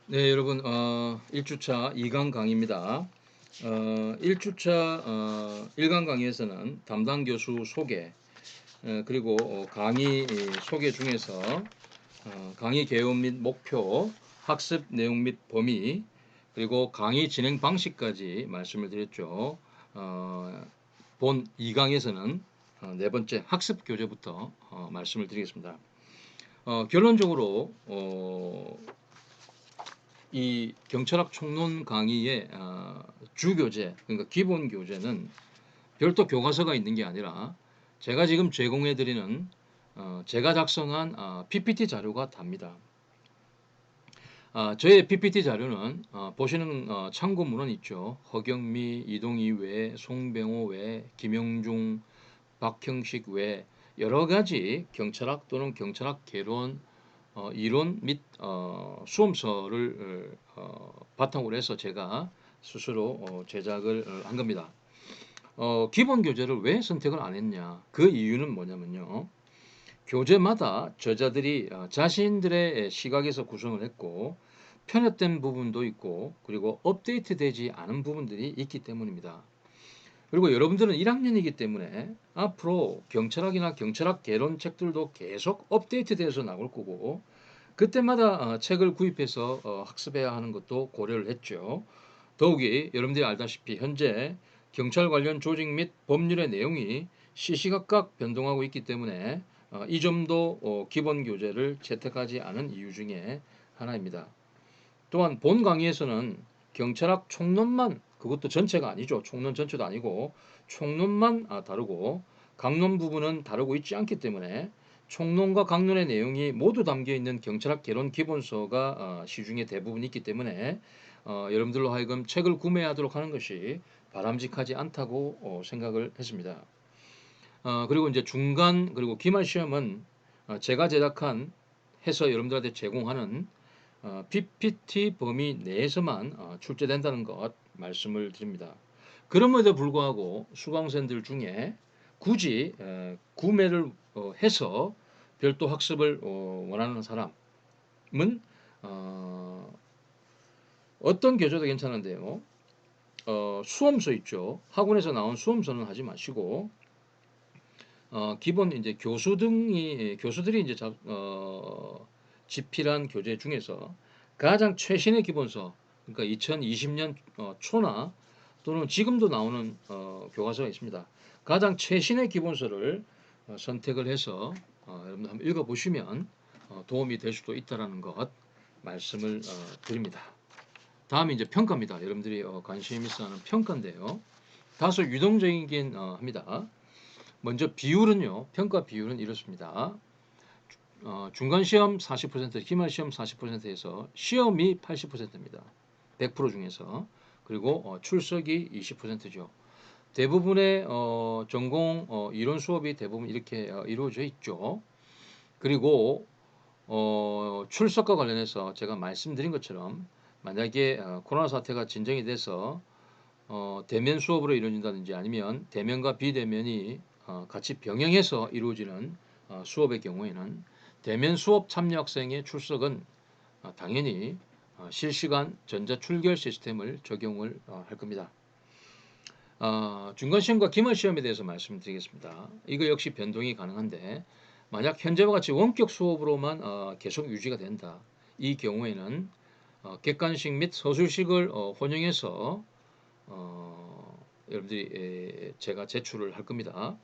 네, 여러분, 1주차 2강 강의입니다. 1주차 1강 강의에서는 담당 교수 소개, 그리고 강의 소개 중에서 강의 개요 및 목표, 학습 내용 및 범위, 그리고 강의 진행 방식까지 말씀을 드렸죠. 본 2강에서는 네 번째 학습 교재부터 말씀을 드리겠습니다. 결론적으로 이 경철학 총론 강의의 주교재, 그러니까 기본 교재는 별도 교과서가 있는 게 아니라 제가 지금 제공해 드리는 제가 작성한 PPT 자료가 답니다. 저의 PPT 자료는 보시는 참고문헌 있죠. 허경미, 이동희 외, 송병호 외, 김영중, 박형식 외 여러 가지 경철학 또는 경철학 개론 이론 및 수험서를 바탕으로 해서 제가 스스로 제작을 한 겁니다. 기본 교재를 왜 선택을 안 했냐? 그 이유는 뭐냐면요. 교재마다 저자들이 자신들의 시각에서 구성을 했고 편협된 부분도 있고 그리고 업데이트되지 않은 부분들이 있기 때문입니다. 그리고 여러분들은 1학년이기 때문에 앞으로 경철학이나 경철학 개론 책들도 계속 업데이트되어서 나올 거고 그때마다 책을 구입해서 학습해야 하는 것도 고려를 했죠. 더욱이 여러분들이 알다시피 현재 경찰 관련 조직 및 법률의 내용이 시시각각 변동하고 있기 때문에 이 점도 기본 교재를 채택하지 않은 이유 중에 하나입니다. 또한 본 강의에서는 경찰학 총론만, 그것도 전체가 아니죠. 총론 전체도 아니고 총론만 다루고 강론 부분은 다루고 있지 않기 때문에 총론과 강론의 내용이 모두 담겨 있는 경찰학 개론 기본서가 시중에 대부분 있기 때문에 여러분들로 하여금 책을 구매하도록 하는 것이 바람직하지 않다고 생각을 했습니다. 그리고 이제 중간 그리고 기말 시험은 제가 제작한 해서 여러분들한테 제공하는 PPT 범위 내에서만 출제된다는 것 말씀을 드립니다. 그럼에도 불구하고 수강생들 중에 굳이 구매를 해서 별도 학습을 원하는 사람은 어떤 교재도 괜찮은데요. 수험서 있죠. 학원에서 나온 수험서는 하지 마시고 기본 이제 교수들이 이제 집필한 교재 중에서 가장 최신의 기본서, 그러니까 2020년 초나 또는 지금도 나오는 교과서가 있습니다. 가장 최신의 기본서를 선택을 해서 여러분들 한번 읽어보시면 도움이 될 수도 있다라는 것 말씀을 드립니다. 다음에 이제 평가입니다. 여러분들이 관심 있어하는 평가인데요. 다소 유동적이긴 합니다. 먼저 비율은요. 평가 비율은 이렇습니다. 중간 시험 40%, 기말 시험 40%에서 시험이 80%입니다. 100% 중에서. 그리고 출석이 20%죠. 대부분의 전공 이론 수업이 대부분 이렇게 이루어져 있죠. 그리고 출석과 관련해서 제가 말씀드린 것처럼 만약에 코로나 사태가 진정이 돼서 대면 수업으로 이루어진다든지 아니면 대면과 비대면이 같이 병행해서 이루어지는 수업의 경우에는 대면 수업 참여 학생의 출석은 당연히 실시간 전자출결 시스템을 적용을 할 겁니다. 중간시험과 기말시험에 대해서 말씀드리겠습니다. 이거 역시 변동이 가능한데 만약 현재와 같이 원격 수업으로만 계속 유지가 된다. 이 경우에는 객관식 및 서술식을 혼용해서 여러분들이 제가 제출을 할 겁니다.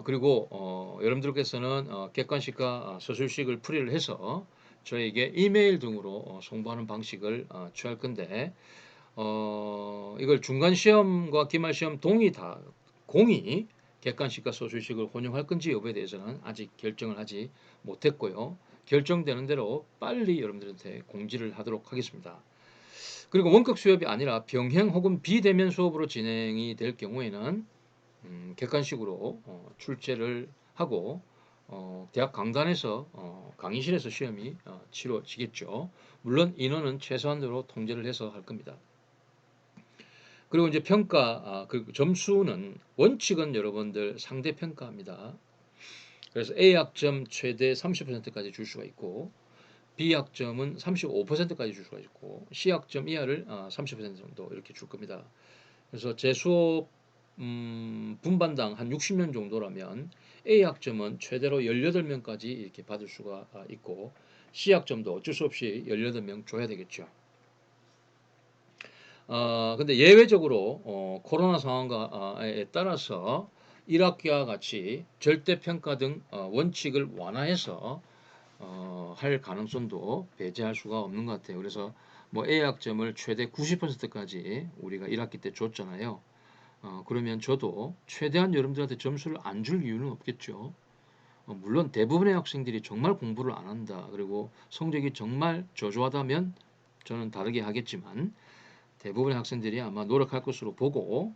그리고 여러분들께서는 객관식과 서술식을 풀이를 해서 저에게 이메일 등으로 송부하는 방식을 취할 건데 이걸 중간 시험과 기말 시험 공이 객관식과 서술식을 혼용할 건지 여부에 대해서는 아직 결정을 하지 못했고요. 결정되는 대로 빨리 여러분들한테 공지를 하도록 하겠습니다. 그리고 원격 수업이 아니라 병행 혹은 비대면 수업으로 진행이 될 경우에는 객관식으로 출제를 하고 대학 강단에서 강의실에서 시험이 치러지겠죠. 물론 인원은 최소한으로 통제를 해서 할 겁니다. 그리고 이제 평가 그 점수는 원칙은 여러분들 상대 평가입니다. 그래서 A 학점 최대 30%까지 줄 수가 있고 B학점은 35%까지 줄 수가 있고 C학점 이하를 30% 정도 이렇게 줄 겁니다. 그래서 제 수업 분반당 한 60명 정도라면 A학점은 최대로 18명까지 이렇게 받을 수가 있고 C학점도 어쩔 수 없이 18명 줘야 되겠죠. 근데 예외적으로 코로나 상황에 따라서 1학기와 같이 절대평가 등 원칙을 완화해서 할 가능성도 배제할 수가 없는 것 같아요. 그래서 뭐 A학점을 최대 90%까지 우리가 1학기 때 줬잖아요. 그러면 저도 최대한 여러분들한테 점수를 안 줄 이유는 없겠죠. 물론 대부분의 학생들이 정말 공부를 안 한다. 그리고 성적이 정말 저조하다면 저는 다르게 하겠지만 대부분의 학생들이 아마 노력할 것으로 보고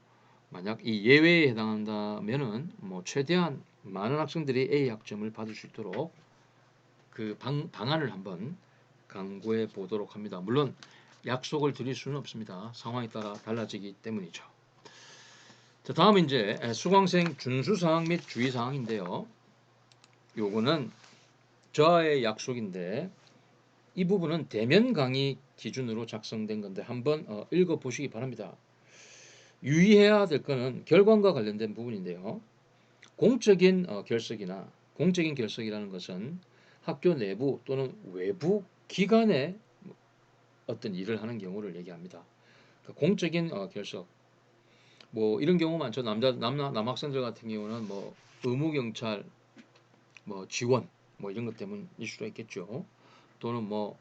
만약 이 예외에 해당한다면은 뭐 최대한 많은 학생들이 A 학점을 받을 수 있도록 그 방안을 한번 강구해 보도록 합니다. 물론 약속을 드릴 수는 없습니다. 상황에 따라 달라지기 때문이죠. 자, 다음은 이제 수강생 준수사항 및 주의사항인데요. 요거는 저의 약속인데 이 부분은 대면 강의 기준으로 작성된 건데 한번 읽어보시기 바랍니다. 유의해야 될 거는 결과과 관련된 부분인데요. 공적인 결석이나 공적인 결석이라는 것은 학교 내부 또는 외부 기관에 어떤 일을 하는 경우를 얘기합니다. 그러니까 공적인 결석, 뭐 이런 경우 많죠. 남학생들 같은 경우는 뭐 의무경찰, 뭐 지원, 뭐 이런 것 때문일 수도 있겠죠. 또는 뭐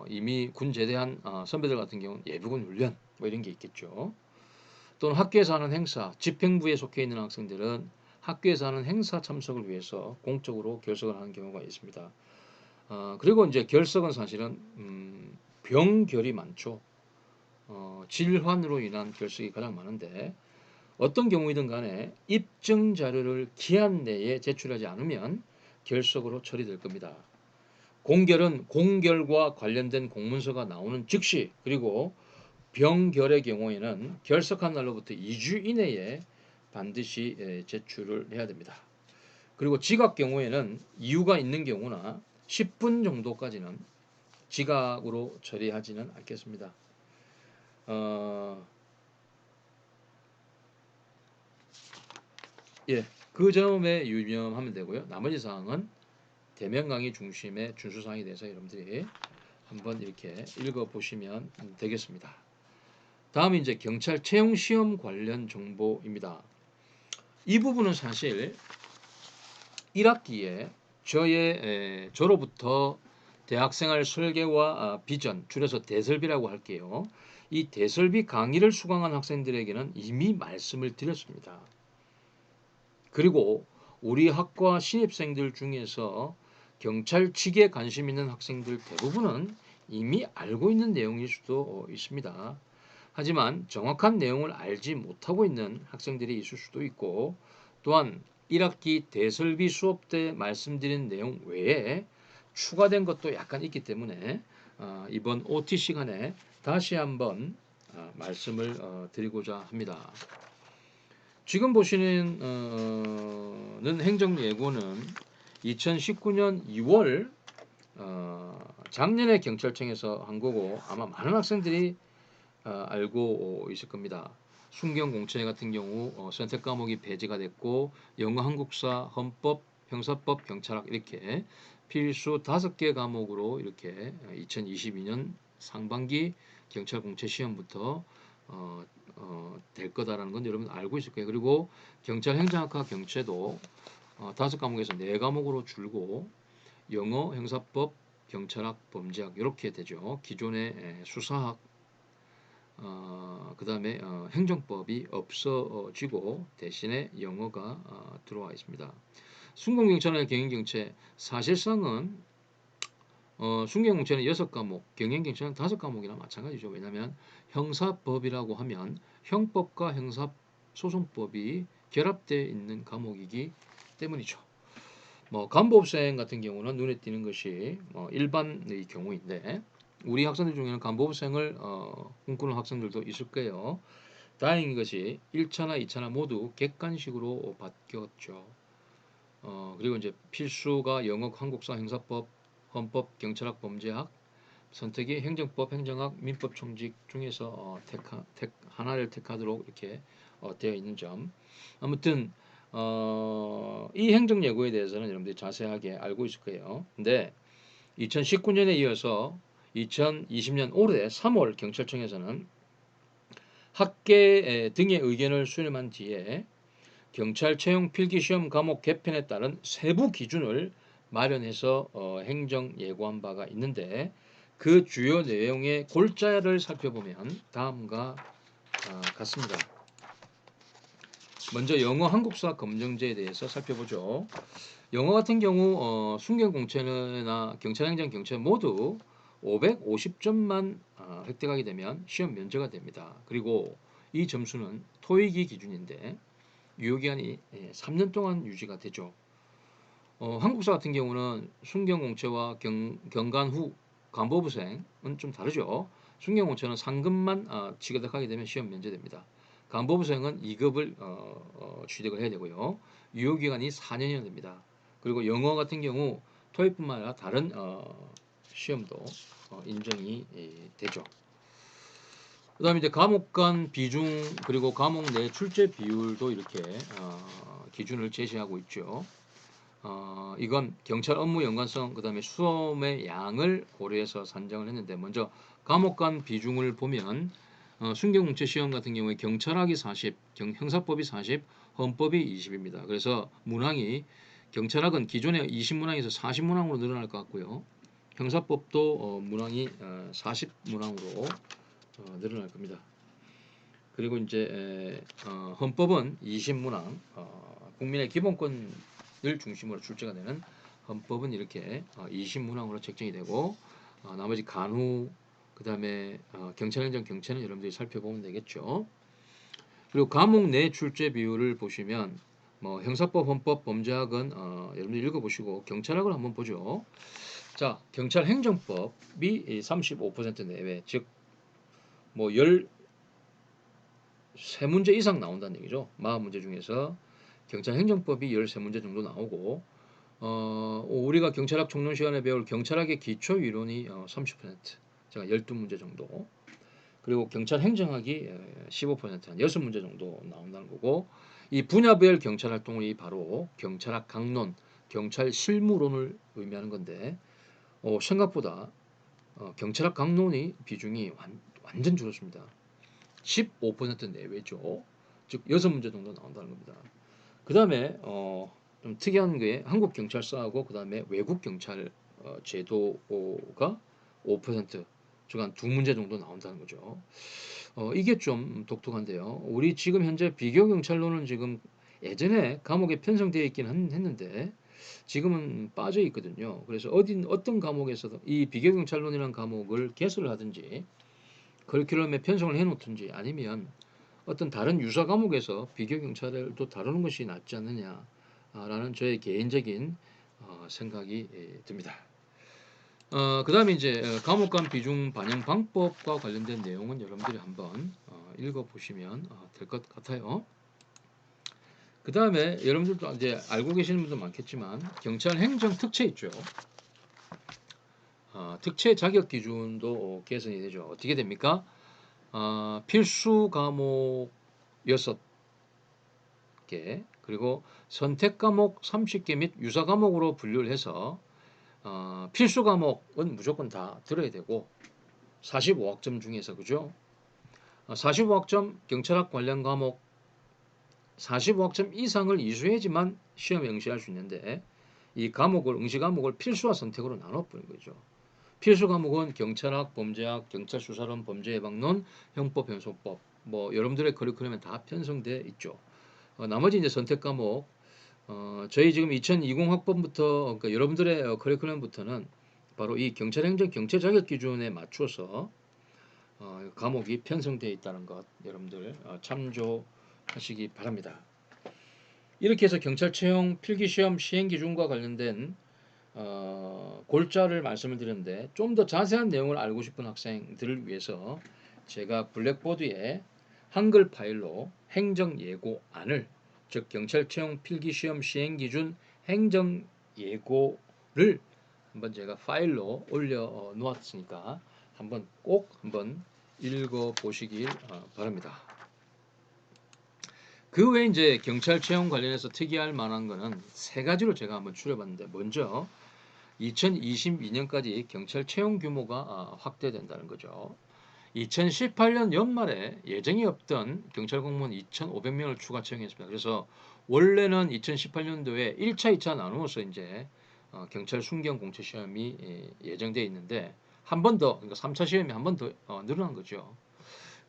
이미 군 제대한 선배들 같은 경우는 예비군 훈련, 뭐 이런 게 있겠죠. 또는 학교에서 하는 행사, 집행부에 속해 있는 학생들은 학교에서 하는 행사 참석을 위해서 공적으로 결석을 하는 경우가 있습니다. 그리고 이제 결석은 사실은 병결이 많죠. 질환으로 인한 결석이 가장 많은데 어떤 경우이든 간에 입증 자료를 기한 내에 제출하지 않으면 결석으로 처리될 겁니다. 공결은 공결과 관련된 공문서가 나오는 즉시, 그리고 병결의 경우에는 결석한 날로부터 2주 이내에 반드시 제출을 해야 됩니다. 그리고 지각 경우에는 이유가 있는 경우나 10분 정도까지는 지각으로 처리하지는 않겠습니다. 그 점에 유념하면 되고요. 나머지 사항은 대면 강의 중심의 준수 사항에 대해서 여러분들이 한번 이렇게 읽어보시면 되겠습니다. 다음은 이제 경찰 채용 시험 관련 정보입니다. 이 부분은 사실 1학기에 저로부터 대학생활 설계와 비전, 줄여서 대설비라고 할게요. 이 대설비 강의를 수강한 학생들에게는 이미 말씀을 드렸습니다. 그리고 우리 학과 신입생들 중에서 경찰직에 관심 있는 학생들 대부분은 이미 알고 있는 내용일 수도 있습니다. 하지만 정확한 내용을 알지 못하고 있는 학생들이 있을 수도 있고, 또한 1학기 대설비 수업 때 말씀드린 내용 외에 추가된 것도 약간 있기 때문에 이번 OT 시간에 다시 한번 말씀을 드리고자 합니다. 지금 보시는 행정예고는 2019년 2월 작년에 경찰청에서 한 거고 아마 많은 학생들이 알고 있을 겁니다. 순경공채 같은 경우 선택 과목이 배제가 됐고 영어, 한국사, 헌법, 형사법, 경찰학 이렇게 필수 5개 과목으로 이렇게 2022년 상반기 경찰 공채 시험부터 될 거다라는 건 여러분 알고 있을 거예요. 그리고 경찰 행정학과 경채도 5과목에서 4과목으로 줄고 영어, 형사법, 경찰학, 범죄학 이렇게 되죠. 기존의 수사학 그 다음에 행정법이 없어지고 대신에 영어가 들어와 있습니다. 순공경찰이나 경영경채 사실상은 순경경찰은 6과목, 경영경찰은 5과목이나 마찬가지죠. 왜냐하면 형사법이라고 하면 형법과 형사소송법이 결합되어 있는 과목이기 때문이죠. 뭐 간부업생 같은 경우는 눈에 띄는 것이 일반의 경우인데 우리 학생들 중에는 간부업생을 꿈꾸는 학생들도 있을 거예요. 다행인 것이 1차나 2차나 모두 객관식으로 바뀌었죠. 그리고 이제 필수가 영어, 한국사, 형사법, 헌법, 경찰학, 범죄학 선택이 행정법, 행정학, 민법, 총직 중에서 하나를 택하도록 이렇게 되어 있는 점. 아무튼 이 행정예고에 대해서는 여러분들이 자세하게 알고 있을 거예요. 근데 2019년에 이어서 2020년 올해 3월 경찰청에서는 학계 등의 의견을 수렴한 뒤에 경찰 채용 필기시험 과목 개편에 따른 세부 기준을 마련해서 행정 예고한 바가 있는데 그 주요 내용의 골자를 살펴보면 다음과 같습니다. 먼저 영어 한국사 검정제에 대해서 살펴보죠. 영어 같은 경우 순경공채나 경찰행정 경찰 모두 550점만 획득하게 되면 시험 면제가 됩니다. 그리고 이 점수는 토익이 기준인데 유효기간이 3년 동안 유지가 되죠. 한국사 같은 경우는 순경공채와 경간 후 간보부생은 좀 다르죠. 순경공채는 상급만 취득하게 되면 시험 면제됩니다. 간보부생은 2급을 취득을 해야 되고요. 유효기간이 4년이 됩니다. 그리고 영어 같은 경우 토익뿐만 아니라 다른 시험도 인정이 되죠. 그 다음에 이제 과목 간 비중 그리고 과목 내 출제 비율도 이렇게 기준을 제시하고 있죠. 이건 경찰 업무 연관성 그 다음에 수험의 양을 고려해서 산정을 했는데 먼저 과목 간 비중을 보면 순경공채 시험 같은 경우에 경찰학이 40, 형사법이 40, 헌법이 20입니다. 그래서 문항이 경찰학은 기존의 20문항에서 40문항으로 늘어날 것 같고요. 형사법도 문항이 40문항으로 늘어날 겁니다. 그리고 이제 헌법은 20문항, 국민의 기본권을 중심으로 출제가 되는 헌법은 이렇게 20문항으로 책정이 되고 나머지 간호, 그 다음에 경찰행정 경찰은 여러분들이 살펴보면 되겠죠. 그리고 과목 내 출제 비율을 보시면 뭐 형사법, 헌법, 범죄학은 여러분들 읽어보시고 경찰학을 한번 보죠. 자, 경찰행정법이 35% 내외, 즉 뭐 13문제 이상 나온다는 얘기죠. 40문제 중에서 경찰행정법이 13문제 정도 나오고 우리가 경찰학 총론 시간에 배울 경찰학의 기초이론이 30%, 제가 12문제 정도, 그리고 경찰행정학이 15%, 한 6문제 정도 나온다는 거고, 이 분야별 경찰활동이 바로 경찰학 강론, 경찰 실무론을 의미하는 건데 생각보다 경찰학 강론이 비중이 완전 줄었습니다. 15% 내외죠. 즉 6문제 정도 나온다는 겁니다. 그 다음에 좀 특이한 게 한국 경찰서하고 그 다음에 외국 경찰 제도가 5%, 즉 한 2문제 정도 나온다는 거죠. 이게 좀 독특한데요. 우리 지금 현재 비교 경찰론은 지금 예전에 감옥에 편성되어 있긴 했는데 지금은 빠져 있거든요. 그래서 어떤 과목에서도 이 비교 경찰론이라는 과목을 개설을 하든지 커리큘럼에 편성을 해놓든지 아니면 어떤 다른 유사 과목에서 비교 경찰을 또 다루는 것이 낫지 않느냐라는 저의 개인적인 생각이 듭니다. 그 다음에 이제 과목 간 비중 반영 방법과 관련된 내용은 여러분들이 한번 읽어보시면 될 것 같아요. 그 다음에 여러분들도 이제 알고 계시는 분도 많겠지만 경찰 행정 특채 있죠. 특채 자격 기준도 개선이 되죠. 어떻게 됩니까? 필수 과목 6개, 그리고 선택 과목 30개 및 유사 과목으로 분류를 해서 필수 과목은 무조건 다 들어야 되고 45학점 중에서 그죠? 45학점 경찰학 관련 과목 45학점 이상을 이수해야지만 시험에 응시할 수 있는데 이 과목을 응시 과목을 필수와 선택으로 나눠버린 거죠. 필수 과목은 경찰학, 범죄학, 경찰수사론, 범죄예방론, 형법, 형소법 뭐 여러분들의 커리큘럼에 다 편성되어 있죠. 나머지 이제 선택 과목 저희 지금 2020 학번부터 그러니까 여러분들의 커리큘럼부터는 바로 이 경찰행정 경찰 자격 기준에 맞춰서 과목이 편성되어 있다는 것 여러분들 참조하시기 바랍니다. 이렇게 해서 경찰 채용 필기시험 시행 기준과 관련된 골자를 말씀을 드렸는데 좀 더 자세한 내용을 알고 싶은 학생들을 위해서 제가 블랙보드에 한글 파일로 행정 예고안을, 즉 경찰 채용 필기시험 시행 기준 행정 예고를 한번 제가 파일로 올려 놓았으니까 꼭 한번 읽어 보시길 바랍니다. 그 외에 이제 경찰 채용 관련해서 특이할 만한 거는 세 가지로 제가 한번 추려봤는데, 먼저 2022년까지 경찰 채용 규모가 확대된다는 거죠. 2018년 연말에 예정이 없던 경찰 공무원 2,500명을 추가 채용했습니다. 그래서 원래는 2018년도에 1차, 2차 나누어서 이제 경찰 순경 공채 시험이 예정되어 있는데, 한 번 더, 그러니까 3차 시험이 한 번 더 늘어난 거죠.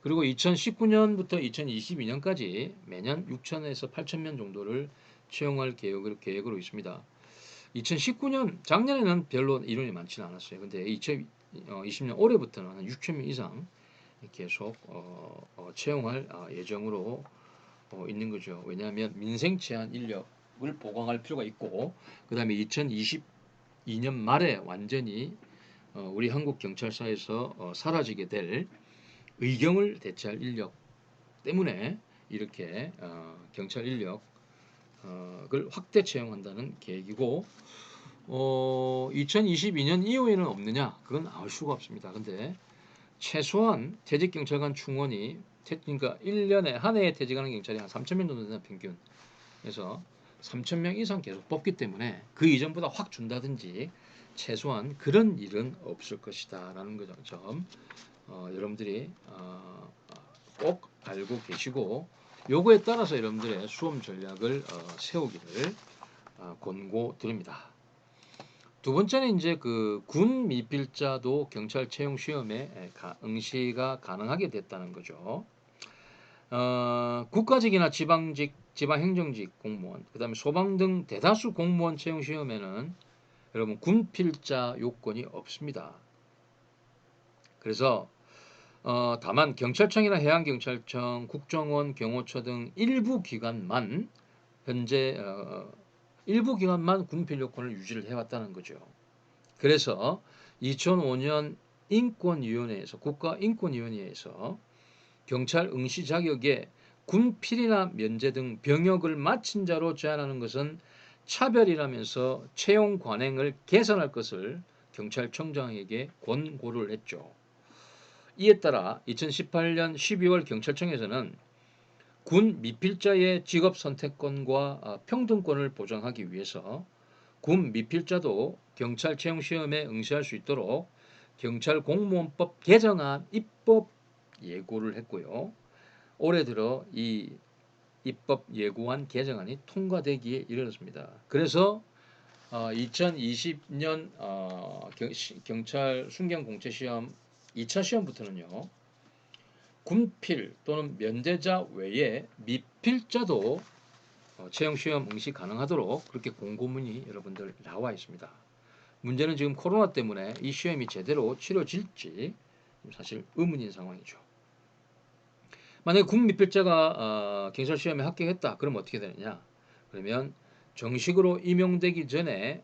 그리고 2019년부터 2022년까지 매년 6,000에서 8,000명 정도를 채용할 계획으로 있습니다. 2019년 작년에는 별로 인원이 많지는 않았어요. 근데 2020년 올해부터는 한 6,000명 이상 계속 채용할 예정으로 있는 거죠. 왜냐하면 민생 제한 인력을 보강할 필요가 있고, 그 다음에 2022년 말에 완전히 우리 한국 경찰사에서 사라지게 될 의경을 대체할 인력 때문에 이렇게 경찰 인력을 확대 채용한다는 계획이고, 2022년 이후에는 없느냐? 그건 알 수가 없습니다. 근데 최소한 퇴직경찰관 충원이 그러니까 1년에 한 해에 퇴직하는 경찰이 한 3,000명 정도 되는 평균. 그래서 3,000명 이상 계속 뽑기 때문에 그 이전보다 확 준다든지 최소한 그런 일은 없을 것이다라는 점 여러분들이 꼭 알고 계시고, 요거에 따라서 여러분들의 수험 전략을 세우기를 권고드립니다. 두 번째는 이제 그 군 미필자도 경찰 채용 시험에 응시가 가능하게 됐다는 거죠. 국가직이나 지방직, 지방행정직 공무원, 그 다음에 소방 등 대다수 공무원 채용 시험에는 여러분 군 필자 요건이 없습니다. 그래서 다만 경찰청이나 해양경찰청, 국정원, 경호처 등 일부 기관만 현재 일부 기관만 군필 요건을 유지를 해왔다는 거죠. 그래서 2005년 인권위원회에서 국가인권위원회에서 경찰 응시 자격에 군필이나 면제 등 병역을 마친 자로 제한하는 것은 차별이라면서 채용 관행을 개선할 것을 경찰청장에게 권고를 했죠. 이에 따라 2018년 12월 경찰청에서는 군 미필자의 직업 선택권과 평등권을 보장하기 위해서 군 미필자도 경찰 채용 시험에 응시할 수 있도록 경찰 공무원법 개정안 입법 예고를 했고요. 올해 들어 이 입법 예고안 개정안이 통과되기에 이르렀습니다. 그래서 2020년 경찰 순경 공채 시험 2차 시험부터는요, 군필 또는 면제자 외에 미필자도 채용 시험 응시 가능하도록 그렇게 공고문이 여러분들 나와 있습니다. 문제는 지금 코로나 때문에 이 시험이 제대로 치러질지 사실 의문인 상황이죠. 만약에 군 미필자가 경찰 시험에 합격했다, 그럼 어떻게 되느냐? 그러면 정식으로 임용되기 전에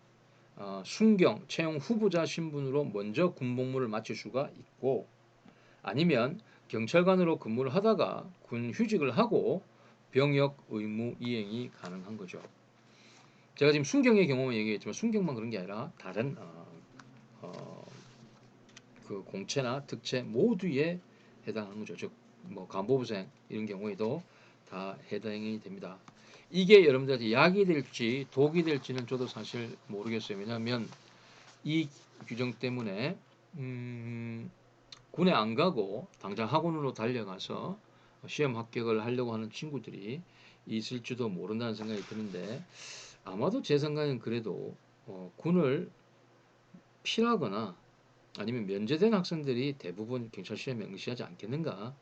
순경 채용 후보자 신분으로 먼저 군복무를 마칠 수가 있고, 아니면 경찰관으로 근무를 하다가 군 휴직을 하고 병역 의무 이행이 가능한 거죠. 제가 지금 순경의 경우만 얘기했지만 순경만 그런 게 아니라 다른 그 공채나 특채 모두에 해당하는 거죠. 즉 뭐 간부부생 이런 경우에도 다 해당이 됩니다. 이게 여러분들한테 약이 될지 독이 될지는 저도 사실 모르겠어요. 왜냐하면 이 규정 때문에 군에 안 가고 당장 학원으로 달려가서 시험 합격을 하려고 하는 친구들이 있을지도 모른다는 생각이 드는데, 아마도 제 생각엔 그래도 군을 피하거나 아니면 면제된 학생들이 대부분 경찰 시험에 응시하지 않겠는가.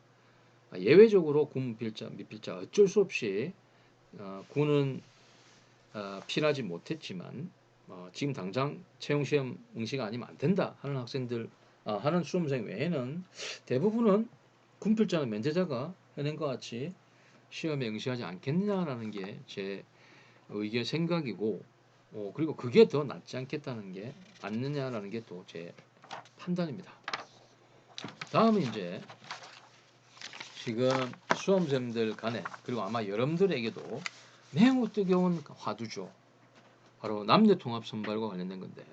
예외적으로 군 미필자 어쩔 수 없이 군은 피하지 못했지만 지금 당장 채용 시험 응시가 아니면 안 된다 하는 학생들 하는 수험생 외에는 대부분은 군필자나 면제자가 해낸 것 같이 시험에 응시하지 않겠냐라는 게 제 의견 생각이고, 그리고 그게 더 낫지 않겠다는 게 않느냐라는 게 또 제 판단입니다. 다음은 이제 지금 수험생들 간에, 그리고 아마 여러분들에게도 매우 뜨거운 화두죠. 바로 남녀통합 선발과 관련된 건데,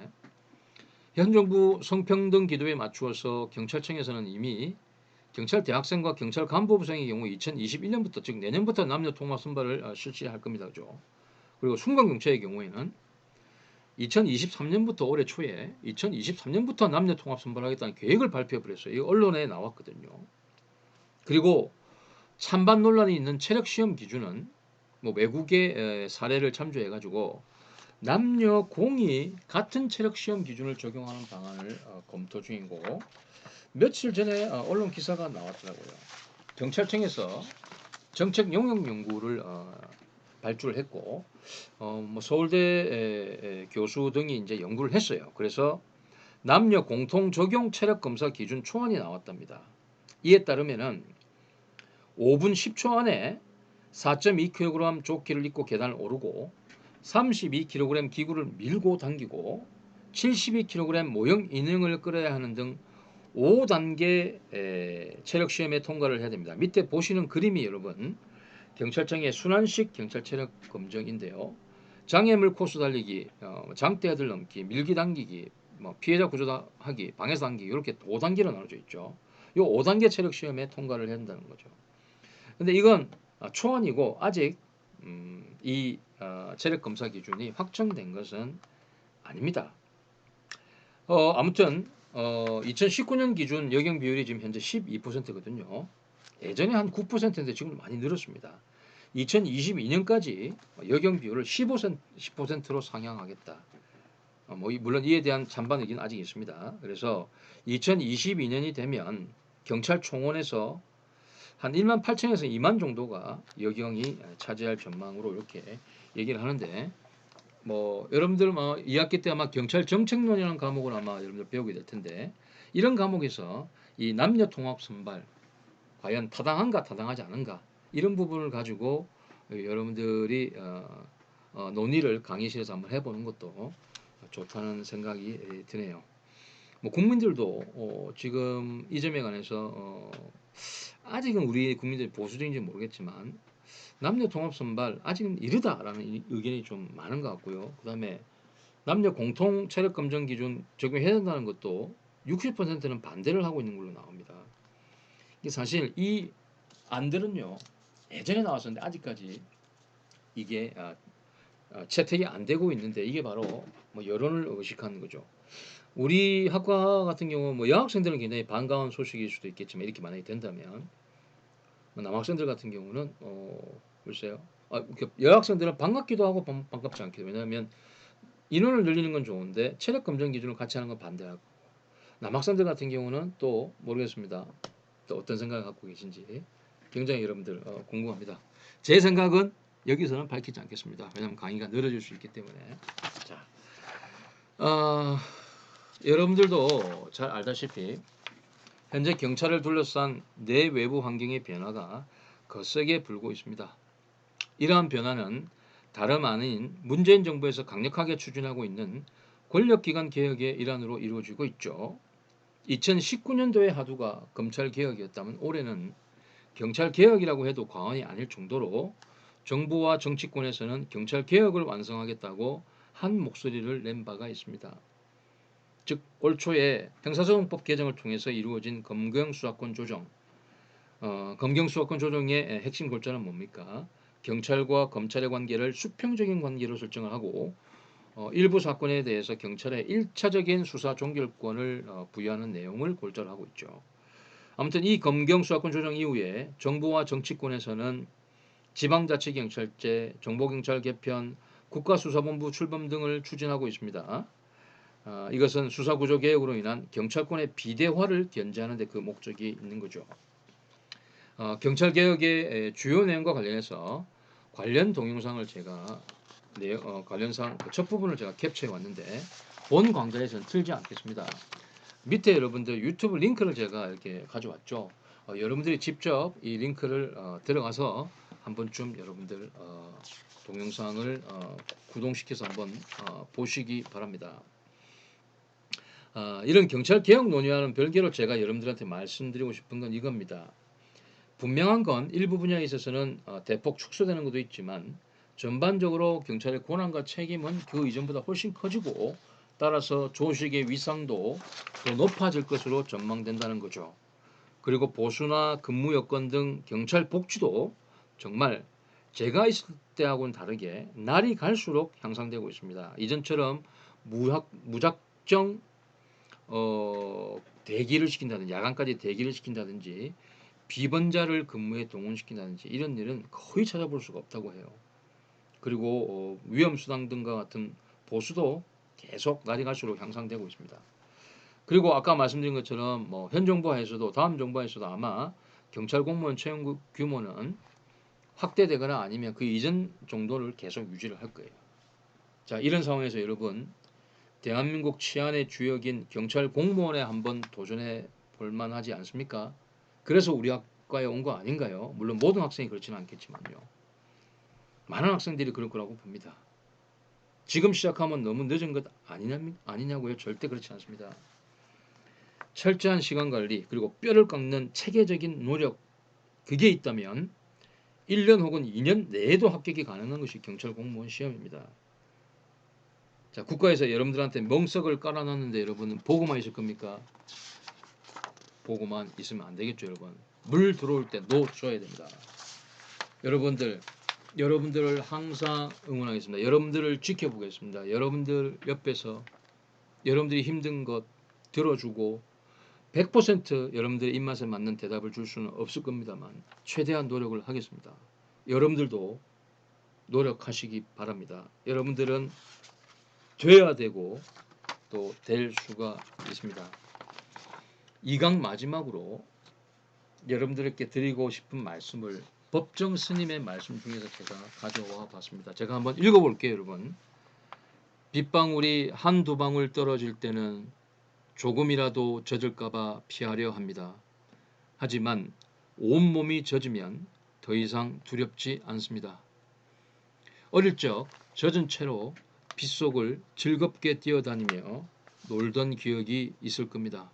현 정부 성평등 기조에 맞추어서 경찰청에서는 이미 경찰 대학생과 경찰 간부부생의 경우 2021년부터 즉 내년부터 남녀 통합 선발을 실시할 겁니다. 그죠? 그리고 순방경찰의 경우에는 2023년부터 올해 초에 2023년부터 남녀 통합 선발하겠다는 계획을 발표해 버렸어요. 이거 언론에 나왔거든요. 그리고 찬반 논란이 있는 체력 시험 기준은 뭐 외국의 사례를 참조해 가지고 남녀 공이 같은 체력 시험 기준을 적용하는 방안을 검토 중이고 며칠 전에 언론 기사가 나왔더라고요. 경찰청에서 정책 용역 연구를 발주를 했고 뭐 서울대 교수 등이 이제 연구를 했어요. 그래서 남녀 공통 적용 체력 검사 기준 초안이 나왔답니다. 이에 따르면은 5분 10초 안에 4.2kg 조끼를 입고 계단을 오르고 32kg 기구를 밀고 당기고 72kg 모형 인형을 끌어야 하는 등 5단계 체력 시험에 통과를 해야 됩니다. 밑에 보시는 그림이 여러분 경찰청의 순환식 경찰 체력 검정인데요. 장애물 코스 달리기, 장대아들 넘기, 밀기 당기기, 뭐 피해자 구조하기, 방해사 당기기 이렇게 5단계로 나눠져 있죠. 이 5단계 체력 시험에 통과를 한다는 거죠. 근데 이건 초안이고 아직 이 체력 검사 기준이 확정된 것은 아닙니다. 아무튼 2019년 기준 여경 비율이 지금 현재 12%거든요. 예전에 한 9%인데 지금 많이 늘었습니다. 2022년까지 여경 비율을 10%로 상향하겠다. 뭐 물론 이에 대한 찬반 의견은 아직 있습니다. 그래서 2022년이 되면 경찰 총원에서 한 1만 8천에서 2만 정도가 여경이 차지할 전망으로 이렇게 얘기를 하는데 뭐 여러분들 2학기 때 아마 경찰 정책론이라는 과목을 아마 여러분들 배우게 될 텐데 이런 과목에서 이 남녀 통합 선발 과연 타당한가 타당하지 않은가 이런 부분을 가지고 여러분들이 논의를 강의실에서 한번 해보는 것도 좋다는 생각이 드네요. 뭐 국민들도 지금 이 점에 관해서 아직은 우리 국민들이 보수적인지 모르겠지만 남녀 통합 선발 아직은 이르다라는 의견이 좀 많은 것 같고요. 그다음에 남녀 공통 체력 검정 기준 적용해야 된다는 것도 60%는 반대를 하고 있는 걸로 나옵니다. 이게 사실 이 안들은요 예전에 나왔었는데 아직까지 이게 채택이 안 되고 있는데 이게 바로 뭐 여론을 의식하는 거죠. 우리 학과 같은 경우 뭐 여학생들은 굉장히 반가운 소식일 수도 있겠지만 이렇게 만약에 된다면 남학생들 같은 경우는 글쎄요. 여학생들은 반갑기도 하고 반갑지 않기도. 왜냐하면 인원을 늘리는 건 좋은데 체력 검정 기준을 같이 하는 건 반대하고 남학생들 같은 경우는 또 모르겠습니다. 또 어떤 생각을 갖고 계신지 굉장히 여러분들 궁금합니다. 제 생각은 여기서는 밝히지 않겠습니다. 왜냐하면 강의가 늘어질 수 있기 때문에. 자, 여러분들도 잘 알다시피 현재 경찰을 둘러싼 내외부 환경의 변화가 거세게 불고 있습니다. 이러한 변화는 다름 아닌 문재인 정부에서 강력하게 추진하고 있는 권력기관 개혁의 일환으로 이루어지고 있죠. 2019년도의 하두가 검찰개혁이었다면 올해는 경찰개혁이라고 해도 과언이 아닐 정도로 정부와 정치권에서는 경찰개혁을 완성하겠다고 한 목소리를 낸 바가 있습니다. 즉 올 초에 형사소송법 개정을 통해서 이루어진 검경수사권 조정, 검경수사권 조정의 핵심 골자는 뭡니까? 경찰과 검찰의 관계를 수평적인 관계로 설정을 하고 일부 사건에 대해서 경찰에 1차적인 수사 종결권을 부여하는 내용을 골자로 하고 있죠. 아무튼 이 검경수사권 조정 이후에 정부와 정치권에서는 지방자치경찰제, 정보경찰 개편, 국가수사본부 출범 등을 추진하고 있습니다. 이것은 수사구조 개혁으로 인한 경찰권의 비대화를 견제하는 데 그 목적이 있는 거죠. 경찰개혁의 주요 내용과 관련해서 관련 동영상을 제가 관련상 첫 부분을 제가 캡처해 왔는데 본 강좌에서는 틀지 않겠습니다. 밑에 여러분들 유튜브 링크를 제가 이렇게 가져왔죠. 여러분들이 직접 이 링크를 들어가서 한 번쯤 여러분들 동영상을 구동시켜서 한번 보시기 바랍니다. 이런 경찰 개혁 논의와는 별개로 제가 여러분들한테 말씀드리고 싶은 건 이겁니다. 분명한 건 일부 분야에 있어서는 대폭 축소되는 것도 있지만 전반적으로 경찰의 권한과 책임은 그 이전보다 훨씬 커지고 따라서 조직의 위상도 더 높아질 것으로 전망된다는 거죠. 그리고 보수나 근무 여건 등 경찰 복지도 정말 제가 있을 때하고는 다르게 날이 갈수록 향상되고 있습니다. 이전처럼 무작정 대기를 시킨다든지 야간까지 대기를 시킨다든지 비번자를 근무에 동원시킨다든지 이런 일은 거의 찾아볼 수가 없다고 해요. 그리고 위험수당 등과 같은 보수도 계속 날이 갈수록 향상되고 있습니다. 그리고 아까 말씀드린 것처럼 뭐 현 정부 하에서도 다음 정부 하에서도 아마 경찰 공무원 채용 규모는 확대되거나 아니면 그 이전 정도를 계속 유지를 할 거예요. 자, 이런 상황에서 여러분 대한민국 치안의 주역인 경찰 공무원에 한번 도전해 볼 만하지 않습니까? 그래서 우리 학과에 온 거 아닌가요? 물론 모든 학생이 그렇지는 않겠지만요. 많은 학생들이 그럴 거라고 봅니다. 지금 시작하면 너무 늦은 것 아니냐고요? 절대 그렇지 않습니다. 철저한 시간관리 그리고 뼈를 깎는 체계적인 노력 그게 있다면 1년 혹은 2년 내에도 합격이 가능한 것이 경찰 공무원 시험입니다. 자, 국가에서 여러분들한테 멍석을 깔아놨는데 여러분은 보고만 있을 겁니까? 보고만 있으면 안 되겠죠, 여러분. 물 들어올 때 놓줘야 됩니다. 여러분들을 항상 응원하겠습니다. 여러분들을 지켜보겠습니다. 여러분들 옆에서 여러분들이 힘든 것 들어주고 100% 여러분들의 입맛에 맞는 대답을 줄 수는 없을 겁니다만 최대한 노력을 하겠습니다. 여러분들도 노력하시기 바랍니다. 여러분들은 돼야 되고 또 될 수가 있습니다. 2강 마지막으로 여러분들께 드리고 싶은 말씀을 법정 스님의 말씀 중에서 제가 가져와 봤습니다. 제가 한번 읽어볼게요, 여러분. 빗방울이 한두 방울 떨어질 때는 조금이라도 젖을까봐 피하려 합니다. 하지만 온몸이 젖으면 더 이상 두렵지 않습니다. 어릴 적 젖은 채로 빗속을 즐겁게 뛰어다니며 놀던 기억이 있을 겁니다.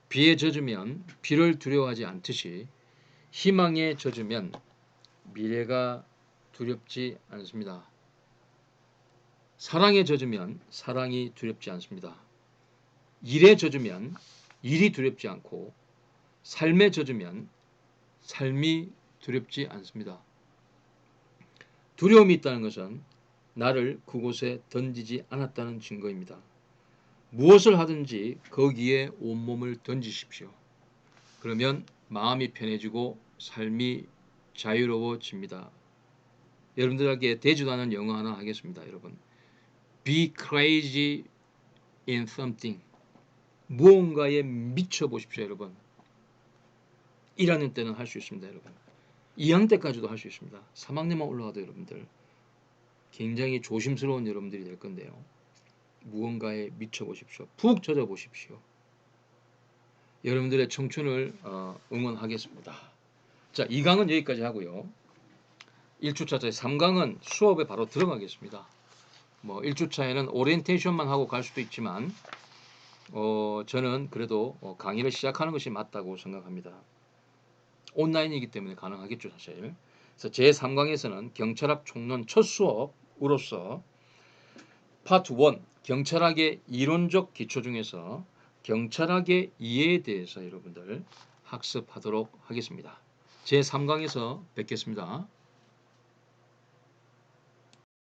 비에 젖으면 비를 두려워하지 않듯이 희망에 젖으면 미래가 두렵지 않습니다. 사랑에 젖으면 사랑이 두렵지 않습니다. 일에 젖으면 일이 두렵지 않고 삶에 젖으면 삶이 두렵지 않습니다. 두려움이 있다는 것은 나를 그곳에 던지지 않았다는 증거입니다. 무엇을 하든지 거기에 온몸을 던지십시오. 그러면 마음이 편해지고 삶이 자유로워집니다. 여러분들에게 되지도 않은 영어 하나 하겠습니다. 여러분, Be crazy in something. 무언가에 미쳐보십시오. 여러분, 1학년 때는 할 수 있습니다. 여러분, 2학년 때까지도 할 수 있습니다. 3학년만 올라가도 여러분들 굉장히 조심스러운 여러분들이 될 건데요. 무언가에 미쳐보십시오. 푹 젖어보십시오. 여러분들의 청춘을 응원하겠습니다. 자, 2강은 여기까지 하고요. 1주차, 3강은 수업에 바로 들어가겠습니다. 뭐 1주차에는 오리엔테이션만 하고 갈 수도 있지만 저는 그래도 강의를 시작하는 것이 맞다고 생각합니다. 온라인이기 때문에 가능하겠죠, 사실. 그래서 제3강에서는 경찰학 총론 첫 수업으로서 파트 1 경찰학의 이론적 기초 중에서 경찰학의 이해에 대해서 여러분들 학습하도록 하겠습니다. 제3강에서 뵙겠습니다.